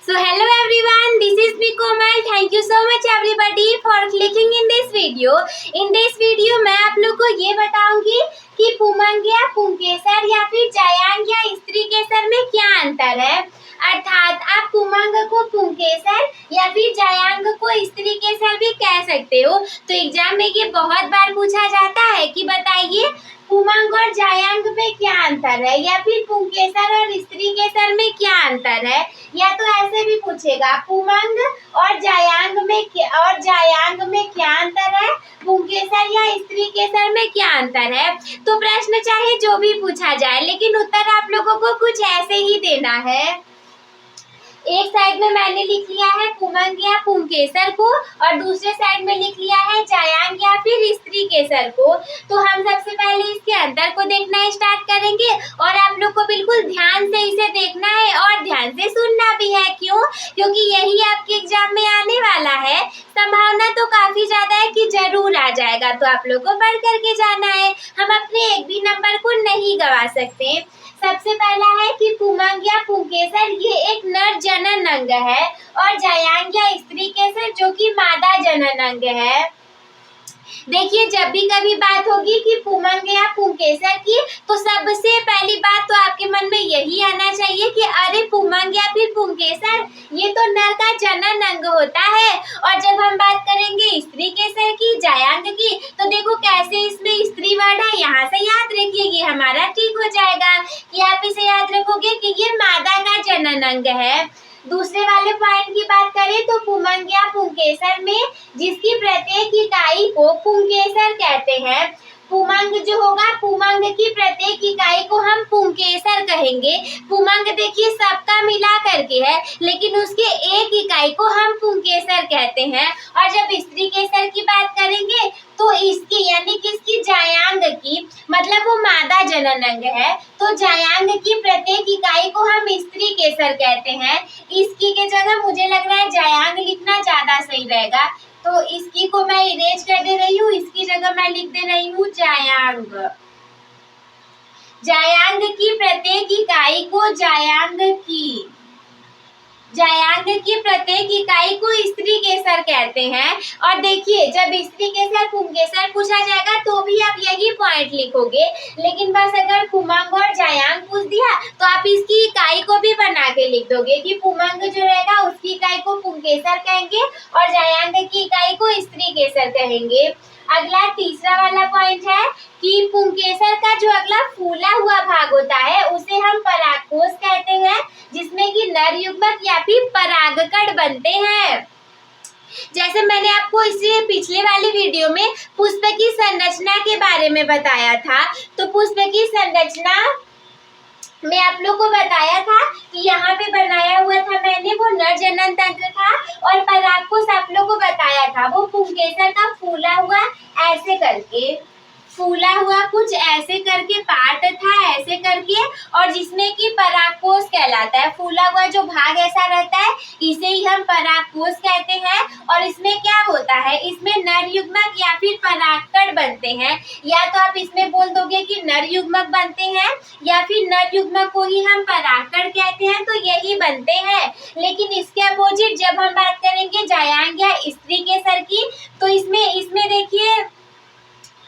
So hello everyone, this is me Komal. Thank you so much everybody for clicking in this video. In this video मैं आप लोग को ये बताऊंगी कि पुमंग या पुंकेसर या फिर जायांग या स्त्री केसर में क्या अंतर है। अर्थात आप पुमंग को पुंकेसर या फिर जायांग को स्त्री केसर भी कह सकते हो। तो एग्जाम में ये बहुत बार पूछा जाता है कि बताइए पुमंग और जायांग में क्या अंतर है, या फिर पुंकेसर और स्त्री केसर में क्या अंतर है, या तो ऐसे भी पूछेगा पुमंग और जायांग में क्या अंतर है, पुंकेसर या स्त्री केसर में क्या अंतर है। तो प्रश्न चाहे जो भी पूछा जाए, लेकिन उत्तर आप लोगों को कुछ ऐसे ही देना है। एक साइड में मैंने लिख लिया है पुमंग या पुंकेसर को और दूसरे साइड में लिख लिया है जायांग या फिर स्त्री केसर को। तो हम सबसे पहले इसके अंतर को देखना स्टार्ट करेंगे और आप लोग को बिल्कुल ध्यान से इसे देखना है और ध्यान से सुनना भी है। क्यों? क्योंकि यही आपके एग्जाम में आने वाला है। संभावना तो काफी ज्यादा है कि जरूर आ जाएगा, तो आप लोग को पढ़ करके जाना है। हम अपने एक भी नंबर को नहीं गवा सकते। सबसे पहला है कि पुमंग या पुंकेसर ये एक नर जनन अंग है और जायांग या स्त्री केसर जो कि मादा जनन अंग है। देखिए, जब भी कभी बात होगी कि पुमंग या पुंकेसर की, तो सबसे पहली बात तो आपके मन में यही आना चाहिए कि अरे पुमंग या फिर पुंकेसर ये तो नर का जनन अंग होता है। और जब हम बात करेंगे स्त्री केसर की, जायांग की, तो देखो कैसे इसमें स्त्री वर्ड है। यहाँ से याद रखिए, ये हमारा ठीक हो जाएगा कि आप इसे याद रखोगे कि ये मादा का जनन अंग है। दूसरे वाले पॉइंट की बात करें तो पुमंग या पुंकेसर में जिसकी प्रत्येक इकाई को पुंकेसर कहते हैं। पुमंग जो होगा, पुमंग की प्रत्येक इकाई को हम पुंकेसर कहेंगे। पुमंग देखिए सबका मिला करके है, लेकिन उसके एक इकाई को हम पुंकेसर कहते हैं। और जब स्त्री केसर की बात करेंगे तो इसकी यानी किसकी, जायांग की, मतलब वो मादा जनन अंग है, तो जायांग की प्रत्येक इकाई को हम स्त्री केसर कहते हैं। इसकी के जगह मुझे लग रहा है जायांग लिखना ज्यादा सही रहेगा, तो इसकी को मैं इरेज कर दे रही हूँ, इसकी जगह मैं लिख दे रही हूँ जायांग। जायांग की प्रत्येक इकाई को जायांग की प्रत्येक इकाई को स्त्री केसर कहते हैं। और देखिए, जब स्त्री केसर पुंकेसर पूछा जाएगा तो भी आप यही पॉइंट लिखोगे, लेकिन बस अगर पुमंग और जायांग पूछ दिया तो आप इसकी इकाई को भी बना के लिख दोगे कि पुमंग जो रहेगा उसकी इकाई को पुंकेसर कहेंगे और जायांग की इकाई को स्त्री केसर कहेंगे। अगला तीसरा वाला पॉइंट है कि पुंकेसर का जो अगला फूला हुआ भाग होता है उसे हम परागकोश कहते हैं, जिसमें कि नर युग्मक या फिर परागकण बनते हैं। जैसे मैंने आपको इसी पिछले वाले वीडियो में पुष्प की संरचना के बारे में बताया था, तो पुष्प की संरचना मैं आप लोग को बताया था कि यहाँ पे बनाया हुआ था मैंने, वो नर जनन तंत्र था। और परागकोश आप लोग को बताया था वो पुंकेसर का फूला हुआ ऐसे करके, फूला हुआ कुछ ऐसे करके पार्ट था, ऐसे करके, और जिसमें कि परागकोश कहलाता है। फूला हुआ जो भाग ऐसा रहता है इसे ही हम परागकोश कहते हैं। और इसमें क्या होता है, इसमें नर युग्मक या फिर परागकण बनते हैं। या तो आप इसमें बोल दोगे कि नर युग्मक बनते हैं, या फिर नर युग्मक को ही हम परागकण कहते हैं, तो यही बनते हैं। लेकिन इसके अपोजिट जब हम बात करेंगे जायांग या स्त्री केसर की, तो इसमें देखिए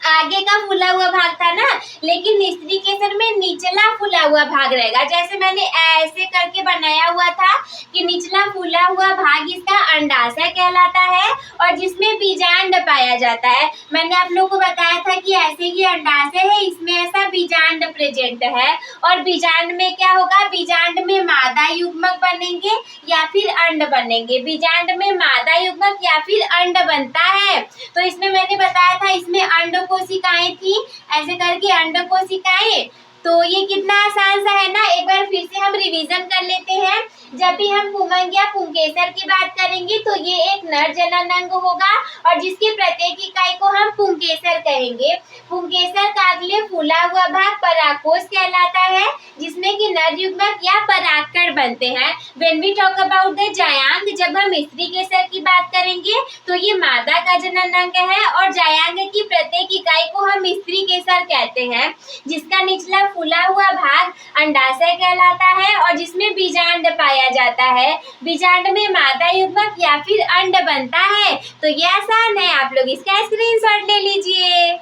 आगे का फूला हुआ भाग था ना, लेकिन स्त्री केसर में निचला फूला हुआ भाग रहेगा। जैसे मैंने ऐसे करके बनाया हुआ था कि निचला फूला हुआ भाग इसका अंडाशय कहलाता है और जिसमें बीजांड पाया जाता है। मैंने आप लोगों को बताया था कि ऐसे ही अंडाशय है, इसमें ऐसा बीजांड प्रेजेंट है। और बीजांड में क्या होगा, बीजांड में मादा युग्मक बनेंगे या फिर अंड बनेंगे। बीजांड में मादा युग्मक या फिर अंड बनता है। तो इसमें मैंने बताया था इसमें अंड कोशिकाएं थी, ऐसे करके अंड कोशिकाएं। तो ये कितना आसान सा है ना, एक बार फिर से हम रिवीजन कर लेते हैं। जब भी हम पुमंग या पुंकेसर की बात करेंगे तो ये एक नर जनन अंग होगा और जिसकी प्रत्येक इकाई को हम पुंकेसर कहेंगे। पुंकेसर का अगले फूला हुआ भाग परागकोश कहलाता है, जिसमें कि नर युग्मक या परागकण बनते हैं। When we talk about the जायांग, जब हम स्त्री केसर की बात करेंगे तो ये मादा का जनन अंग है और जायांग की प्रत्येक इकाई को हम स्त्री केसर कहते हैं, जिसका निचला फूला हुआ भाग अंडाशय कहलाता है और जिसमें बीजांड पाया पाया जाता है? बीजांड में मादा युग्मक या फिर अंड बनता है? तो ये आसान है, आप लोग इसका स्क्रीनशॉट ले लीजिए।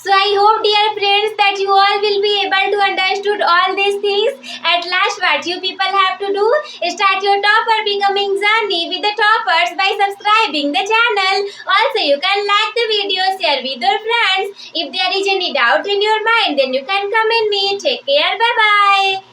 So I hope, dear friends, that you all will be able to understood all these things. At last, what you people have to do, start your topper becoming journey with the toppers by subscribing the channel. Also, you can like the video, share with your friends. If there is any doubt in your mind, then you can comment me. Take care. Bye bye.